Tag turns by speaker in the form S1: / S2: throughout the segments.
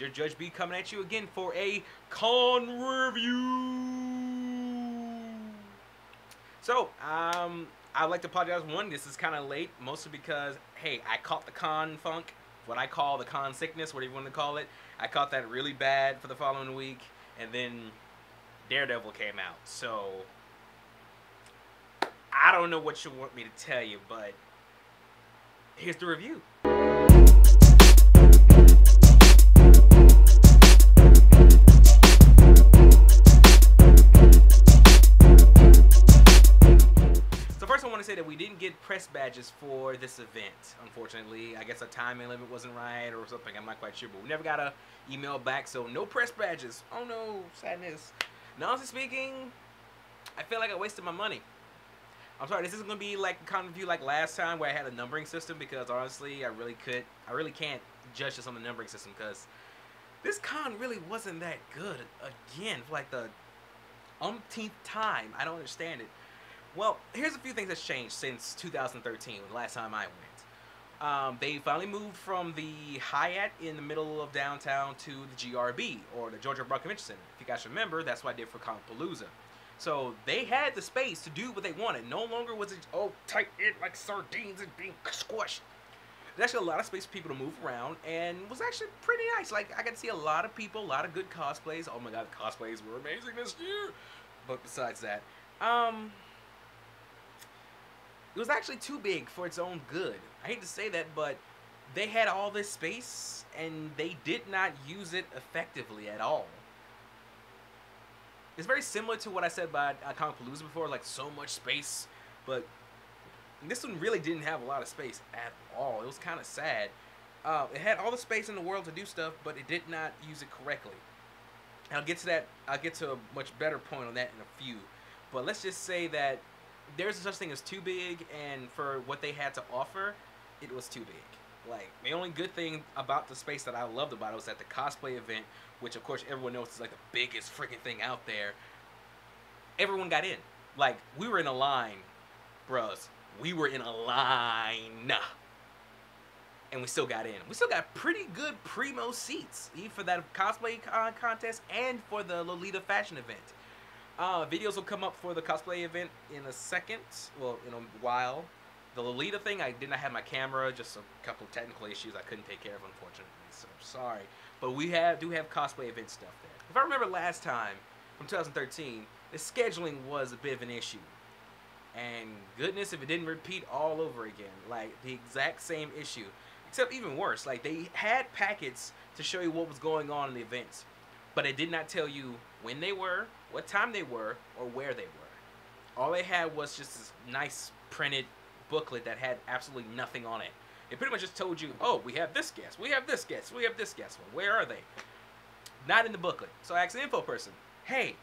S1: your Judge B coming at you again for a con review. So, I'd like to apologize. One, this is kind of late, mostly because, hey, I caught the con funk, what I call the con sickness, whatever you want to call it. I caught that really bad for the following week, and then Daredevil came out. So, I don't know what you want me to tell you, but here's the review. So first I want to say that we didn't get press badges for this event, unfortunately. I guess a time limit wasn't right or something, I'm not quite sure, but we never got a email back, so no press badges. Oh no, sadness. Now, honestly speaking, I feel like I wasted my money. I'm sorry, this isn't gonna be like a con review like last time where I had a numbering system, because honestly, I really can't judge this on the numbering system, because this con really wasn't that good. Again, for like the umpteenth time, I don't understand it. Well, here's a few things that's changed since 2013, the last time I went. They finally moved from the Hyatt in the middle of downtown to the GRB, or the Georgia Broad Convention Center. If you guys remember, that's what I did for Comicpalooza. So they had the space to do what they wanted. No longer was it, oh, tight in like sardines and being squished. There's actually a lot of space for people to move around, and it was actually pretty nice. Like, I got to see a lot of people, a lot of good cosplays. Oh my god, the cosplays were amazing this year. But besides that, it was actually too big for its own good. I hate to say that, but they had all this space, and they did not use it effectively at all. It's very similar to what I said about Comicpalooza before, like so much space, but this one really didn't have a lot of space at all. It was kind of sad. It had all the space in the world to do stuff, but it did not use it correctly. And I'll get to that. I'll get to a much better point on that in a few. But let's just say that there's such thing as too big, and for what they had to offer, it was too big. Like, the only good thing about the space that I loved about it was that the cosplay event, which of course everyone knows is like the biggest freaking thing out there, everyone got in. Like, we were in a line, bros. We were in a line. And we still got in. We still got pretty good primo seats, even for that cosplay contest and for the Lolita fashion event. Videos will come up for the cosplay event in a second, well, in a while. The Lolita thing, I did not have my camera, just a couple of technical issues I couldn't take care of, unfortunately, so I'm sorry. But we do have cosplay event stuff there. If I remember last time, from 2013, the scheduling was a bit of an issue. And goodness, if it didn't repeat all over again, like the exact same issue. Except even worse, like they had packets to show you what was going on in the events, but it did not tell you when they were, what time they were, or where they were. All they had was just this nice printed booklet that had absolutely nothing on it. It pretty much just told you, oh, we have this guest, we have this guest, we have this guest. Well, where are they? Not in the booklet. So I asked the info person, hey,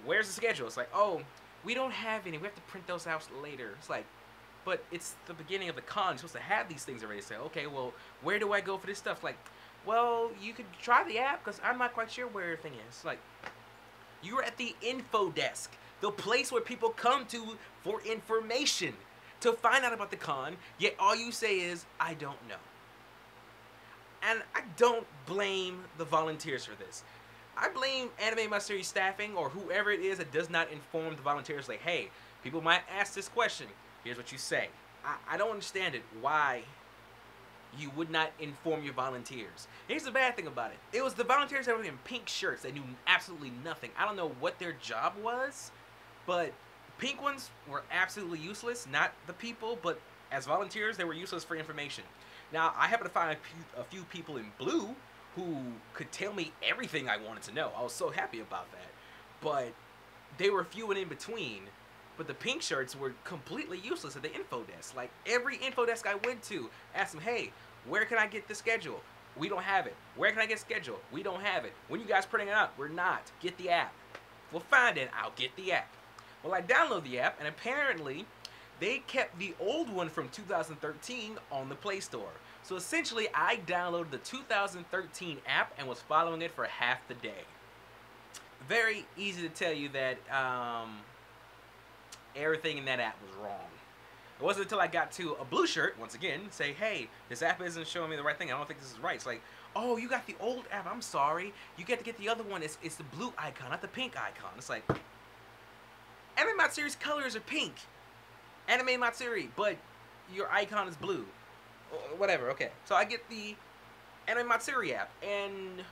S1: where's the schedule? It's like, oh, we don't have any. We have to print those out later. It's like, but it's the beginning of the con. You're supposed to have these things already. Say, okay, well, where do I go for this stuff? Like, well, you could try the app, because I'm not quite sure where everything is. Like, you're at the info desk, the place where people come to for information, to find out about the con, yet all you say is, I don't know. And I don't blame the volunteers for this. I blame Anime Matsuri staffing, or whoever it is that does not inform the volunteers, like, hey, people might ask this question, here's what you say. I don't understand it, why you would not inform your volunteers. Here's the bad thing about it. It was the volunteers that were in pink shirts that knew absolutely nothing. I don't know what their job was, but pink ones were absolutely useless. Not the people, but as volunteers, they were useless for information. Now, I happen to find a few people in blue who could tell me everything I wanted to know. I was so happy about that. But they were few and in between. But the pink shirts were completely useless at the info desk. Like, every info desk I went to, asked them, hey, where can I get the schedule? We don't have it. Where can I get schedule? We don't have it. When you guys printing it out? We're not. Get the app. Well, fine then. I'll get the app. Well, I download the app, and apparently they kept the old one from 2013 on the Play Store. So essentially, I downloaded the 2013 app and was following it for half the day. Very easy to tell you that everything in that app was wrong. It wasn't until I got to a blue shirt, once again, say, hey, this app isn't showing me the right thing. I don't think this is right. It's like, oh, you got the old app. I'm sorry. You get to get the other one. It's the blue icon, not the pink icon. It's like, Anime Matsuri's colors are pink. Anime Matsuri, but your icon is blue. Whatever, okay. So I get the Anime Matsuri app, and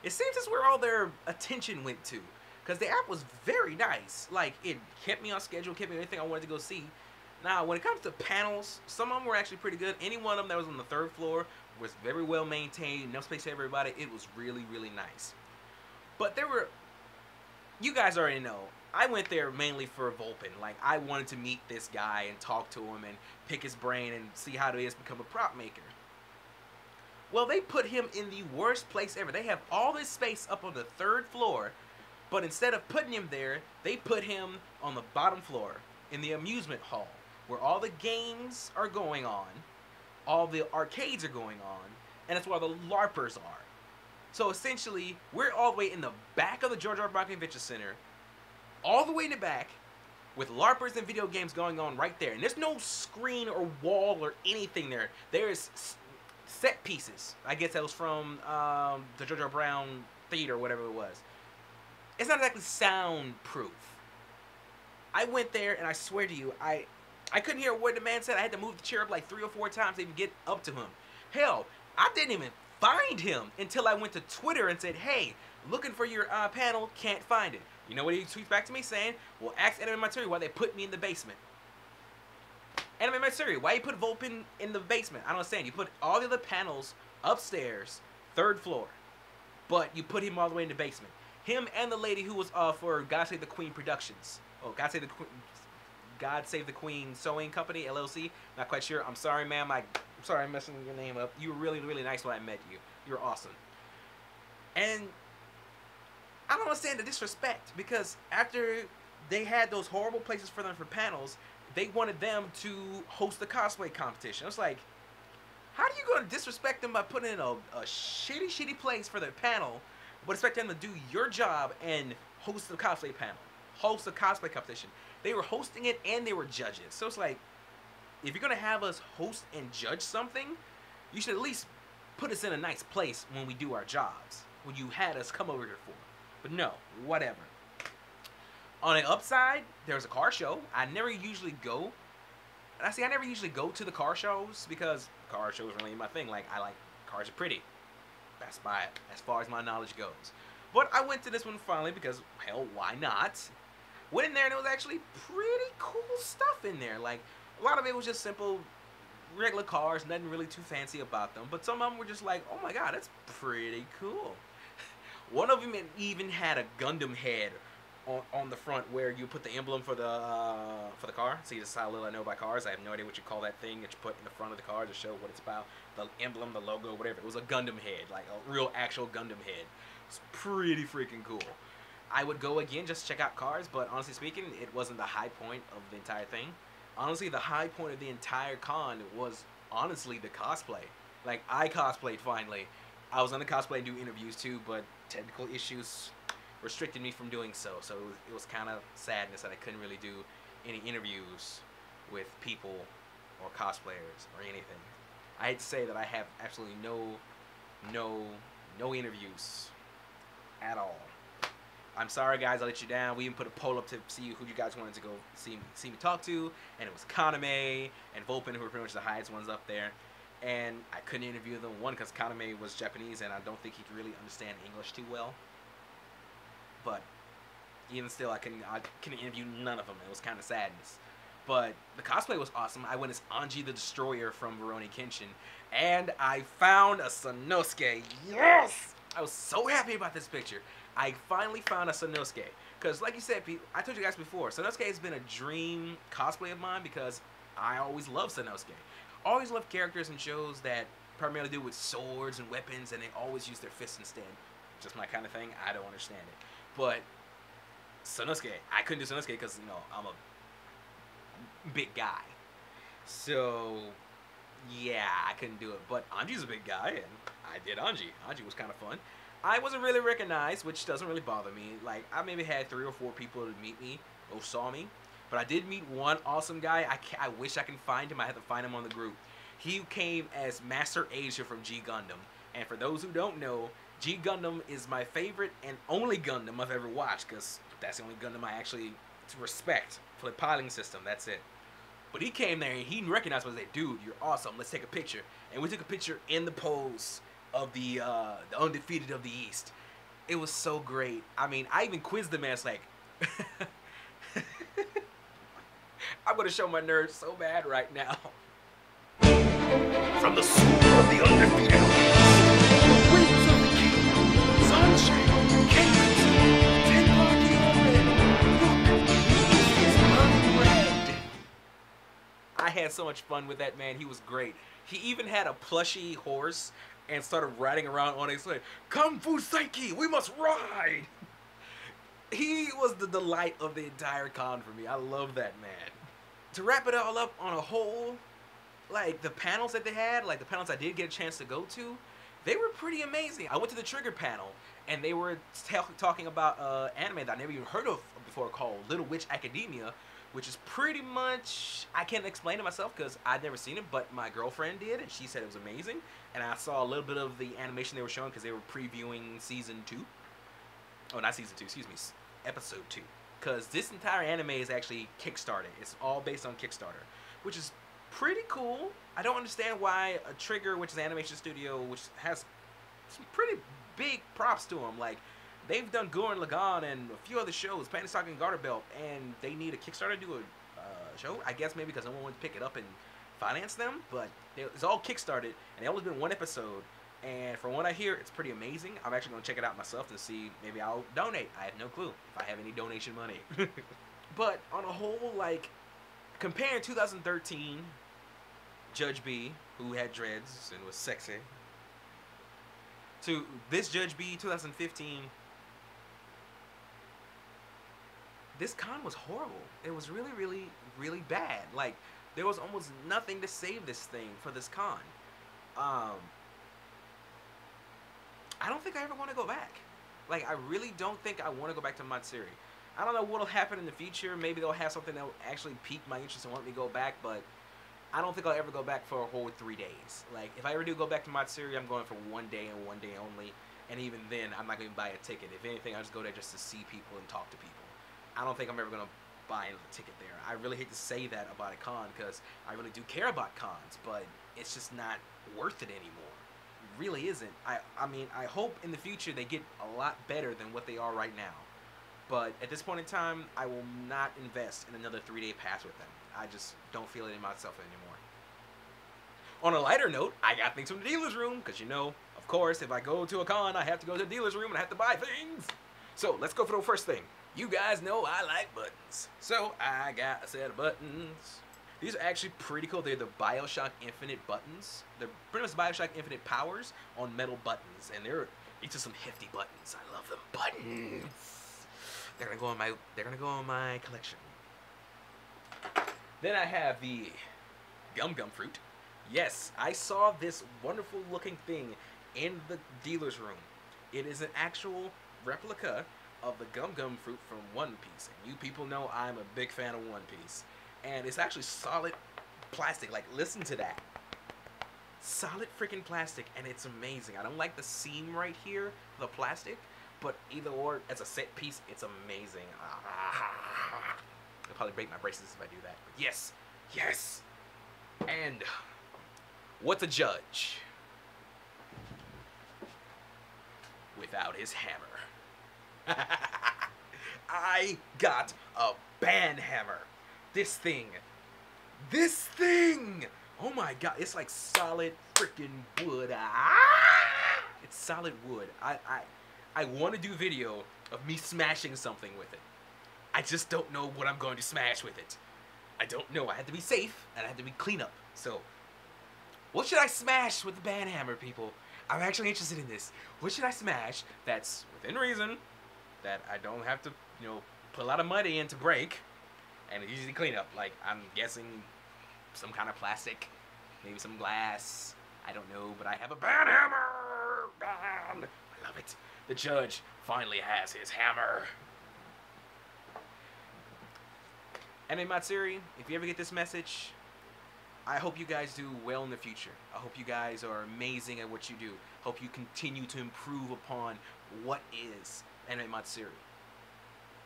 S1: it seems that's where all their attention went to. Because the app was very nice. Like, it kept me on schedule, kept me anything I wanted to go see. Now, when it comes to panels, some of them were actually pretty good. Any one of them that was on the 3rd floor was very well maintained, enough space for everybody. It was really, really nice. But there were, you guys already know, I went there mainly for Volpin. Like, I wanted to meet this guy and talk to him and pick his brain and see how it is to become a prop maker. Well, they put him in the worst place ever. They have all this space up on the 3rd floor, but instead of putting him there, they put him on the bottom floor in the amusement hall, where all the games are going on, all the arcades are going on, and that's where the LARPers are. So essentially, we're all the way in the back of the George R. Brown Convention Center, all the way in the back, with LARPers and video games going on right there. And there's no screen or wall or anything there. There's set pieces. I guess that was from the George R. Brown Theater or whatever it was. It's not exactly soundproof. I went there, and I swear to you, I couldn't hear a word the man said. I had to move the chair up like 3 or 4 times to even get up to him. Hell, I didn't even find him until I went to Twitter and said, hey, looking for your panel, can't find it. You know what he tweets back to me saying? Well, ask Anime Matsuri why they put me in the basement. Anime Matsuri, why you put Volpin in the basement? I don't understand. You put all the other panels upstairs, 3rd floor, but you put him all the way in the basement. Him and the lady who was for God Save the Queen Productions. Oh, God Save the Queen Sewing Company, LLC. Not quite sure. I'm sorry, ma'am. I'm sorry I'm messing your name up. You were really, really nice when I met you. You were awesome. And I don't understand the disrespect, because after they had those horrible places for them for panels, they wanted them to host the cosplay competition. I was like, how are you going to disrespect them by putting in a shitty place for their panel, but expect them to do your job and host the cosplay panel, host the cosplay competition? They were hosting it and they were judges. So it's like, if you're going to have us host and judge something, you should at least put us in a nice place when we do our jobs, when you had us come over here for. But no, whatever. On the upside, there's a car show. I never usually go. And I never usually go to the car shows because car shows are really my thing. Like, I like cars are pretty. That's as far as my knowledge goes. But I went to this one finally because, hell, why not? Went in there and it was actually pretty cool stuff in there. Like, a lot of it was just simple, regular cars, nothing really too fancy about them. But some of them were just like, oh my god, that's pretty cool. One of them even had a Gundam head on the front where you put the emblem for the car. See, this is how little I know about cars. I have no idea what you call that thing that you put in the front of the car to show what it's about. The emblem, the logo, whatever. It was a Gundam head, like a real actual Gundam head. It's pretty freaking cool. I would go again just to check out cars, but honestly speaking, it wasn't the high point of the entire thing. Honestly, the high point of the entire con was honestly the cosplay. Like, I cosplayed finally. I was on the cosplay and do interviews too, but technical issues restricted me from doing so. So it was kind of sadness that I couldn't really do any interviews with people or cosplayers or anything. I hate to say that I have absolutely no interviews at all. I'm sorry, guys, I let you down. We even put a poll up to see who you guys wanted to go see me talk to, and it was Kaname and Volpin, who were pretty much the highest ones up there. And I couldn't interview them, one, because Kaname was Japanese, and I don't think he could really understand English too well. But even still, I couldn't interview none of them. It was kind of sadness. But the cosplay was awesome. I went as Anji the Destroyer from Rurouni Kenshin, and I found a Sanosuke. Yes! I was so happy about this picture. I finally found a Sanosuke. Because, like you said, Pete, I told you guys before, Sanosuke has been a dream cosplay of mine because I always love Sanosuke. Always love characters and shows that primarily do with swords and weapons, and they always use their fists instead. Just my kind of thing. I don't understand it. But Sanosuke, I couldn't do Sanosuke because, you know, I'm a big guy. So, yeah, I couldn't do it. But Anji's a big guy, and I did Anji. Anji was kind of fun. I wasn't really recognized, which doesn't really bother me. Like, I maybe had 3 or 4 people to meet me or saw me. But I did meet one awesome guy. I wish I can find him. I had to find him on the group. He came as Master Asia from G Gundam. And for those who don't know, G Gundam is my favorite and only Gundam I've ever watched, because that's the only Gundam I actually respect for the piloting system. That's it. But he came there and he recognized me and said, dude, you're awesome. Let's take a picture. And we took a picture in the pose of the undefeated of the East. It was so great. I mean, I even quizzed the man. It's like, I'm going to show my nerves so bad right now. From the soul of the undefeated, the wings of the king, sunshine, cadence, red. I had so much fun with that man. He was great. He even had a plushy horse and started riding around on it. Like, Kung Fu Psyche, we must ride. He was the delight of the entire con for me. I love that man. To wrap it all up on a whole, like the panels that they had, like the panels I did get a chance to go to, they were pretty amazing. I went to the Trigger panel and they were talking about anime that I never even heard of before called Little Witch Academia, which is pretty much, I can't explain it myself because I'd never seen it, but my girlfriend did and she said it was amazing. And I saw a little bit of the animation they were showing because they were previewing season 2. Oh, not season 2, excuse me, episode 2. Because this entire anime is actually Kickstarted. It's all based on Kickstarter, which is pretty cool. I don't understand why a Trigger, which is an animation studio, which has some pretty big props to them. Like, they've done Gurren Lagann and a few other shows, Panic Stock and Garter Belt, and they need a Kickstarter to do a show. I guess maybe because no one wants to pick it up and finance them, but it's all Kickstarted, and they only been one episode. And from what I hear, it's pretty amazing. I'm actually going to check it out myself to see, maybe I'll donate. I have no clue if I have any donation money. But on a whole, like, comparing 2013, Judge B, who had dreads and was sexy, to this Judge B 2015, this con was horrible. It was really, really, really bad. Like, there was almost nothing to save this thing for this con. I don't think I ever want to go back. Like, I really don't think I want to go back to Matsuri. I don't know what'll happen in the future. Maybe they'll have something that'll actually pique my interest and want me to go back, but I don't think I'll ever go back for a whole 3 days. Like, if I ever do go back to Matsuri, I'm going for 1 day and 1 day only. And even then, I'm not going to buy a ticket. If anything, I'll just go there just to see people and talk to people. I don't think I'm ever going to buy a ticket there. I really hate to say that about a con because I really do care about cons, but it's just not worth it anymore. It really isn't. I mean, I hope in the future they get a lot better than what they are right now. But at this point in time, I will not invest in another 3-day pass with them. I just don't feel it in myself anymore. On a lighter note, I got things from the dealer's room, because you know, of course, if I go to a con, I have to go to the dealer's room and I have to buy things. So let's go for the first thing. You guys know I like buttons. So I got a set of buttons. These are actually pretty cool. They're the BioShock Infinite buttons. They're pretty much BioShock Infinite powers on metal buttons. And these are some hefty buttons. I love them buttons. They're gonna go on my collection. Then I have the Gum Gum Fruit. Yes, I saw this wonderful looking thing in the dealer's room. It is an actual replica of the Gum Gum Fruit from One Piece. And you people know I'm a big fan of One Piece. And it's actually solid plastic. Like, listen to that. Solid freaking plastic, and it's amazing. I don't like the seam right here, the plastic. But either or, as a set piece, it's amazing. I'll probably break my braces if I do that. But yes, yes. And what's a judge without his hammer? I got a band hammer. This thing. Oh my god, it's like solid freaking wood. It's solid wood. I want to do video of me smashing something with it. I just don't know what I'm going to smash with it. I don't know. I had to be safe, and I had to be clean up. So, what should I smash with the band hammer, people? I'm actually interested in this. What should I smash that's within reason, that I don't have to, you know, put a lot of money in to break, and it's easy to clean up? Like, I'm guessing some kind of plastic, maybe some glass. I don't know, but I have a band hammer! Band! I love it. The judge finally has his hammer. And in Matsuri, if you ever get this message, I hope you guys do well in the future. I hope you guys are amazing at what you do. Hope you continue to improve upon what is anime Matsuri.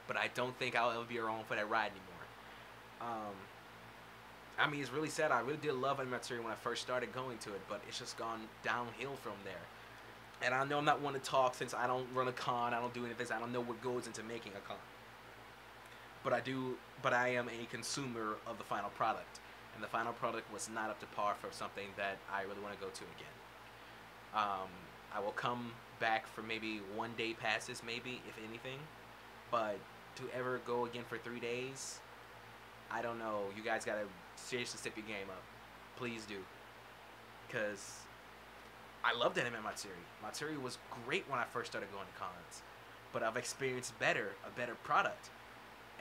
S1: But I don't think I'll ever be around for that ride anymore. I mean, it's really sad. I really did love anime Matsuri when I first started going to it, but it's just gone downhill from there. And I know I'm not one to talk since I don't run a con, I don't do anything, so I don't know what goes into making a con. But I am a consumer of the final product. And the final product was not up to par for something that I really want to go to again. I will come back for maybe 1 day passes, maybe, if anything. But to ever go again for 3 days, I don't know. You guys gotta seriously step your game up. Please do. Because I loved anime Matsuri. Matsuri was great when I first started going to cons. But I've experienced a better product.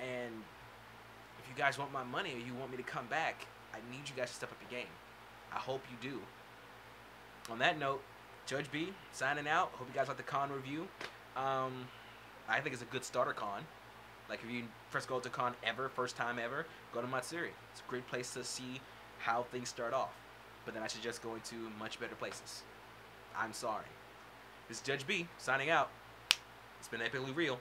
S1: And if you guys want my money or you want me to come back, I need you guys to step up your game. I hope you do. On that note, Judge B, signing out. Hope you guys like the con review. I think it's a good starter con. Like, if you first go to con ever, first time ever, go to Matsuri. It's a great place to see how things start off. But then I suggest going to much better places. I'm sorry. This is Judge B, signing out. It's been epically real.